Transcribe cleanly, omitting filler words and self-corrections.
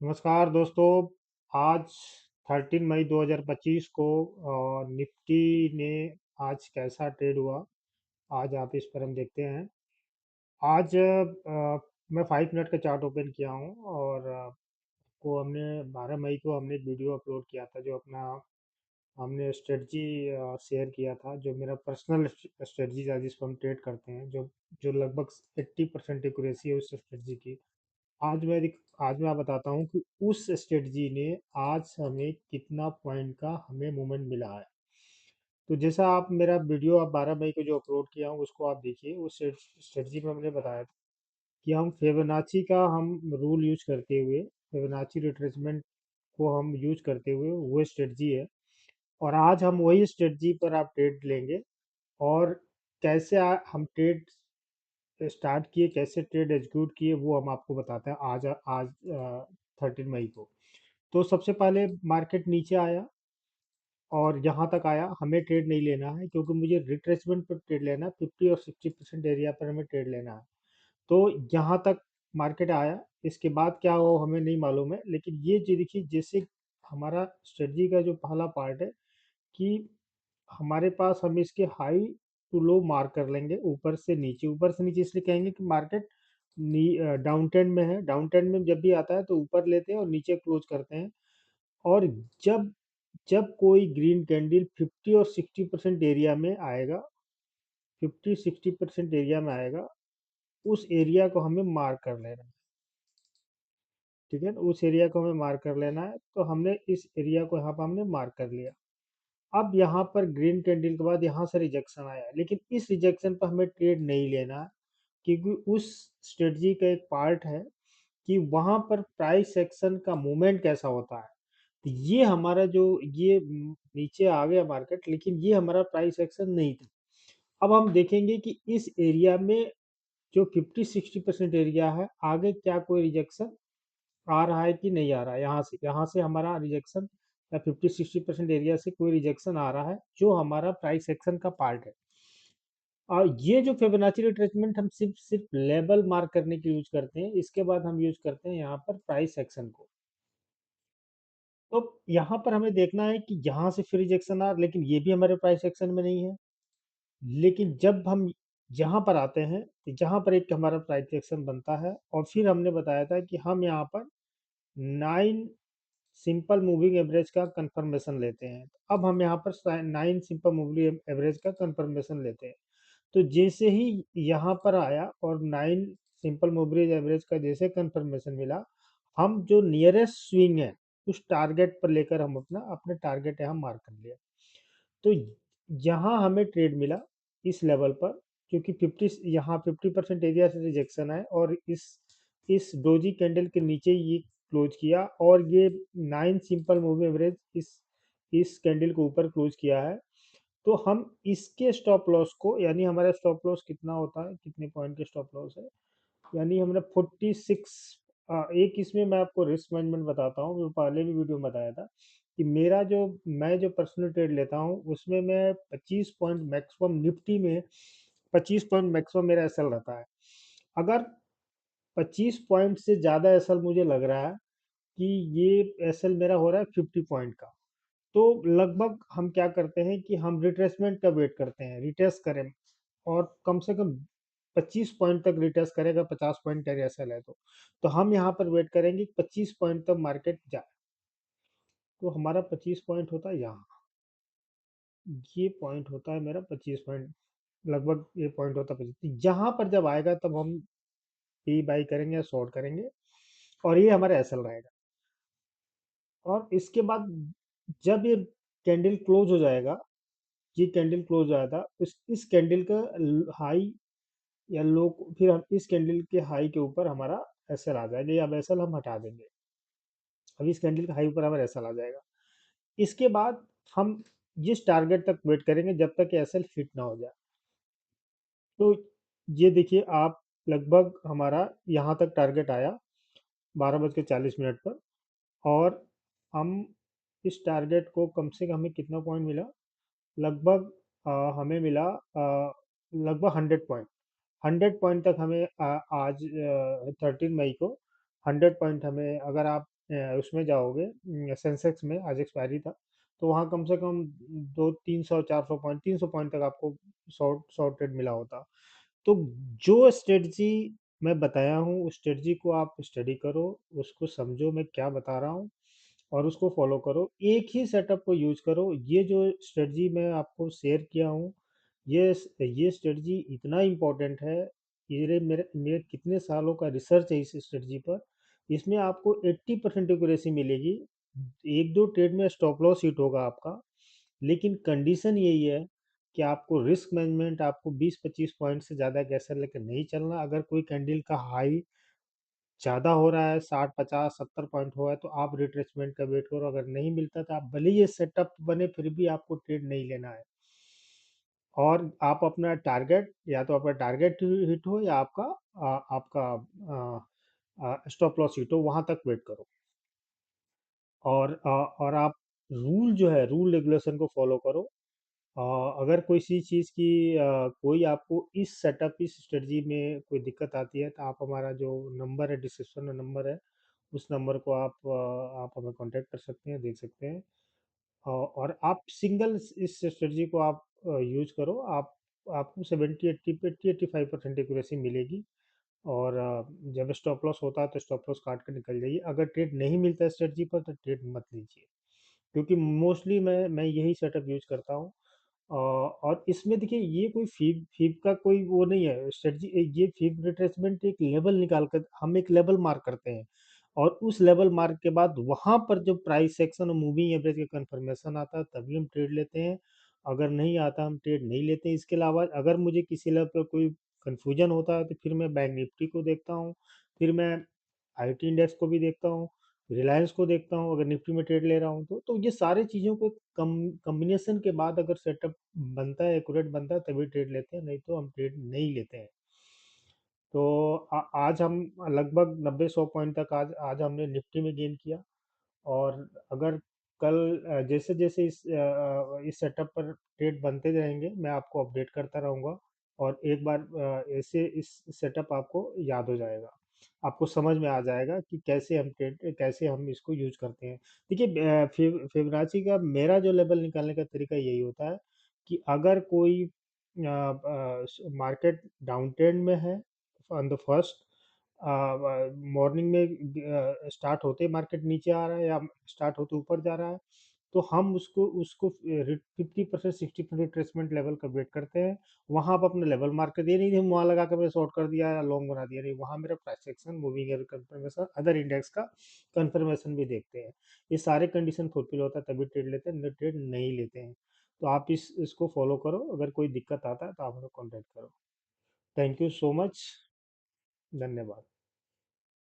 नमस्कार दोस्तों। आज 13 मई 2025 को निफ्टी ने आज कैसा ट्रेड हुआ, आज आप इस पर हम देखते हैं। आज मैं 5 मिनट का चार्ट ओपन किया हूँ और को हमने 12 मई को हमने एक वीडियो अपलोड किया था, जो अपना हमने स्ट्रेटजी शेयर किया था, जो मेरा पर्सनल स्ट्रेटजी था, जिस पर हम ट्रेड करते हैं, जो जो लगभग 80% एक्यूरेसी है उस स्ट्रेटजी की। आज मैं बताता हूँ कि उस स्ट्रेटजी ने आज हमें कितना पॉइंट का हमें मूवमेंट मिला है। तो जैसा आप मेरा वीडियो आप 12 मई को जो अपलोड किया हूँ उसको आप देखिए। उस स्ट्रेटजी में हमने बताया था कि हम फिबोनाची का हम रूल यूज करते हुए, फिबोनाची रिट्रेसमेंट को हम यूज करते हुए, वो स्ट्रेटजी है। और आज हम वही स्ट्रेटजी पर आप ट्रेड लेंगे और कैसे हम ट्रेड स्टार्ट किए, कैसे ट्रेड एग्जीक्यूट किए, वो हम आपको बताते हैं आज आज 13 मई को। तो सबसे पहले मार्केट नीचे आया और यहाँ तक आया। हमें ट्रेड नहीं लेना है क्योंकि मुझे रिट्रेसमेंट पर ट्रेड लेना है। 50 और 60% एरिया पर हमें ट्रेड लेना है। तो यहाँ तक मार्केट आया, इसके बाद क्या हो हमें नहीं मालूम है। लेकिन ये जो देखिए, जैसे हमारा स्ट्रेटजी का जो पहला पार्ट है कि हमारे पास हम इसके हाई टू लो मार्क कर लेंगे, ऊपर से नीचे इसलिए कहेंगे कि मार्केट डाउन ट्रेंड में है। डाउन ट्रेंड में जब भी आता है तो ऊपर लेते हैं और नीचे क्लोज करते हैं। और जब जब कोई ग्रीन कैंडल 50 और 60% एरिया में आएगा, 50-60% एरिया में आएगा, उस एरिया को हमें मार्क कर लेना है। ठीक है ना, उस एरिया को हमें मार्क कर लेना है। तो हमने इस एरिया को यहाँ पर हमने मार्क कर लिया। अब यहाँ पर ग्रीन कैंडल के बाद यहाँ से रिजेक्शन आया, लेकिन इस रिजेक्शन पर हमें ट्रेड नहीं लेना है क्योंकि उस स्ट्रेटजी का एक पार्ट है कि वहां पर प्राइस एक्शन का मूवमेंट कैसा होता है। तो ये हमारा जो ये नीचे आ गया मार्केट, लेकिन ये हमारा प्राइस एक्शन नहीं था। अब हम देखेंगे कि इस एरिया में जो 50-60% एरिया है, आगे क्या कोई रिजेक्शन आ रहा है कि नहीं आ रहा है। यहाँ से हमारा रिजेक्शन या 50-60% एरिया से कोई रिजेक्शन आ रहा है, जो हमारा प्राइस एक्शन का पार्ट है। और ये जो फिबोनाची रिट्रेसमेंट हम सिर्फ सिर्फ लेवल मार्क करने के यूज करते हैं। इसके बाद हम यूज करते हैं यहाँ पर प्राइस एक्शन को। तो यहाँ पर हमें देखना है कि यहाँ से फिर रिजेक्शन आ, लेकिन ये भी हमारे प्राइस एक्शन में नहीं है। लेकिन जब हम यहाँ पर आते हैं तो यहाँ पर एक हमारा प्राइस एक्शन बनता है। और फिर हमने बताया था कि हम यहाँ पर 9 सिंपल मूविंग एवरेज का कंफर्मेशन लेते हैं। अब हम यहाँ पर 9 सिंपल मूविंग एवरेज का कंफर्मेशन लेते हैं। तो जैसे ही यहाँ पर आया और 9 सिंपल मूविंग एवरेज का जैसे कंफर्मेशन मिला, हम जो नियरेस्ट स्विंग है उस टारगेट पर लेकर हम अपना अपने टारगेट यहाँ मार्क कर लिया। तो यहाँ हमें ट्रेड मिला इस लेवल पर, क्योंकि 50% एरिया से रिजेक्शन है और इस डोजी कैंडल के नीचे ये क्लोज किया और ये 9 सिंपल मूविंग एवरेज इस कैंडल को ऊपर क्लोज किया है। तो हम इसके स्टॉप लॉस को, यानी हमारा स्टॉप लॉस कितना होता है, कितने पॉइंट के स्टॉप लॉस है, यानी हमने 46। एक इसमें मैं आपको रिस्क मैनेजमेंट बताता हूँ, जो पहले भी वीडियो में बताया था कि मैं जो पर्सनल ट्रेड लेता हूँ उसमें मैं 25 पॉइंट मैक्सिमम, निफ्टी में 25 पॉइंट मैक्सिमम मेरा एसएल रहता है। अगर 25 पॉइंट से ज़्यादा एसएल मुझे लग रहा है कि ये एसएल मेरा हो रहा है 50 पॉइंट का, तो लगभग हम क्या करते हैं कि हम रिट्रेसमेंट का वेट करते हैं, रिटेस्ट करें और कम से कम 25 पॉइंट तक रिटेस्ट करेगा। 50 पॉइंट का एसएल है तो हम यहाँ पर वेट करेंगे कि 25 पॉइंट तक मार्केट जाए। तो हमारा 25 पॉइंट होता है यहाँ, ये पॉइंट होता है मेरा 25 पॉइंट, लगभग ये पॉइंट होता है 25। यहाँ पर जब आएगा तब हम पी बाई करेंगे या शॉर्ट करेंगे और ये हमारा एसएल रहेगा। और इसके बाद जब ये कैंडल क्लोज हो जाएगा, ये कैंडल क्लोज हो जाता, इस कैंडल का हाई या लो, फिर हम इस कैंडल के हाई के ऊपर हमारा एसएल आ जाएगा, या अब एसएल हम हटा देंगे। अब इस कैंडल के हाई ऊपर हमारा एसएल आ जाएगा। इसके बाद हम जिस टारगेट तक वेट करेंगे जब तक एसएल हिट ना हो जाए। तो ये देखिए आप, लगभग हमारा यहाँ तक टारगेट आया 12:40 पर। और हम इस टारगेट को कम से कम हमें कितना पॉइंट मिला, लगभग हमें मिला लगभग 100 पॉइंट। 100 पॉइंट तक हमें आज 13 मई को 100 पॉइंट हमें, अगर आप उसमें जाओगे, सेंसेक्स में आज एक्सपायरी था, तो वहाँ कम से कम 2 300 400 पॉइंट 300 पॉइंट तक आपको शॉर्ट शॉर्ट ट्रेड मिला होता। तो जो स्ट्रेटजी मैं बताया हूँ, उस स्ट्रेटजी को आप स्टडी करो, उसको समझो मैं क्या बता रहा हूँ, और उसको फॉलो करो। एक ही सेटअप को यूज करो। ये जो स्ट्रेटजी मैं आपको शेयर किया हूँ, ये स्ट्रेटजी इतना इम्पोर्टेंट है। ये मेरे मेरे कितने सालों का रिसर्च है इस स्ट्रेटजी पर। इसमें आपको 80% एक्यूरेसी मिलेगी। एक दो ट्रेड में स्टॉप लॉस हिट होगा आपका, लेकिन कंडीशन यही है कि आपको रिस्क मैनेजमेंट, आपको 20-25 पॉइंट से ज़्यादा कैसे लेकर नहीं चलना। अगर कोई कैंडल का हाई ज़्यादा हो रहा है, 60 50 70 पॉइंट हुआ है, तो आप रिट्रेसमेंट का वेट करो। अगर नहीं मिलता तो आप भले ही ये सेटअप बने, फिर भी आपको ट्रेड नहीं लेना है। और आप अपना टारगेट, या तो आपका टारगेट हिट हो, या आपका स्टॉप लॉस हिट हो, वहां तक वेट करो। और आप रूल जो है, रूल रेगुलेशन को फॉलो करो। अगर कोई सी चीज़ की कोई आपको इस सेटअप, इस स्ट्रेटजी में कोई दिक्कत आती है, तो आप हमारा जो नंबर है, डिस्क्रिप्शन में नंबर है, उस नंबर को आप हमें कांटेक्ट कर सकते हैं, देख सकते हैं। और आप सिंगल इस स्ट्रेटजी को आप यूज करो। आपको 70 80 85% एक्यूरेसी मिलेगी। और जब स्टॉप लॉस होता है तो स्टॉप लॉस काट कर निकल जाइए। अगर ट्रेड नहीं मिलता है स्ट्रेटजी पर, तो ट्रेड मत लीजिए, क्योंकि मोस्टली मैं यही सेटअप यूज करता हूँ। और इसमें देखिए, ये कोई फीब फीब का कोई वो नहीं है स्ट्रेटजी। ये फीब रिट्रेसमेंट एक लेवल निकाल कर, हम एक लेवल मार्क करते हैं, और उस लेवल मार्क के बाद वहां पर जो प्राइस सेक्शन और मूविंग एवरेज का कंफर्मेशन आता है, तभी हम ट्रेड लेते हैं। अगर नहीं आता, हम ट्रेड नहीं लेते हैं। इसके अलावा अगर मुझे किसी लेवल पर कोई कंफ्यूजन होता है, तो फिर मैं बैंक निफ्टी को देखता हूँ, फिर मैं आईटी इंडेक्स को भी देखता हूँ, रिलायंस को देखता हूँ, अगर निफ्टी में ट्रेड ले रहा हूँ तो ये सारी चीज़ों को कॉम्बिनेशन के बाद अगर सेटअप बनता है, एक्यूरेट बनता है, तभी ट्रेड लेते हैं, नहीं तो हम ट्रेड नहीं लेते हैं। तो आज हम लगभग 90 100 पॉइंट तक आज आज हमने निफ्टी में गेन किया। और अगर कल जैसे जैसे इस सेटअप पर ट्रेड बनते रहेंगे, मैं आपको अपडेट करता रहूँगा। और एक बार ऐसे इस सेटअप आपको याद हो जाएगा, आपको समझ में आ जाएगा कि कैसे हम इसको यूज करते हैं। देखिए, फिबोनाची का मेरा जो लेवल निकालने का तरीका यही होता है कि अगर कोई मार्केट डाउन ट्रेंड में है, ऑन द फर्स्ट मॉर्निंग में स्टार्ट होते मार्केट नीचे आ रहा है, या स्टार्ट होते ऊपर जा रहा है, तो हम उसको उसको 50% 60% रिट्रेसमेंट लेवल का वेट करते हैं। वहां आप अपना लेवल मार्क कर दिए, नहीं हम वहां लगा कर मैंने शॉर्ट कर दिया या लॉन्ग बना दिया, नहीं, वहां मेरा price action, moving average confirmation, other index का कंफर्मेशन भी देखते हैं। ये सारे कंडीशन फुलफिल होता है तभी ट्रेड लेते हैं, नहीं ट्रेड नहीं लेते हैं। तो आप इसको फॉलो करो। अगर कोई दिक्कत आता है तो आप हमें कॉन्टेक्ट करो। Thank you so much. धन्यवाद।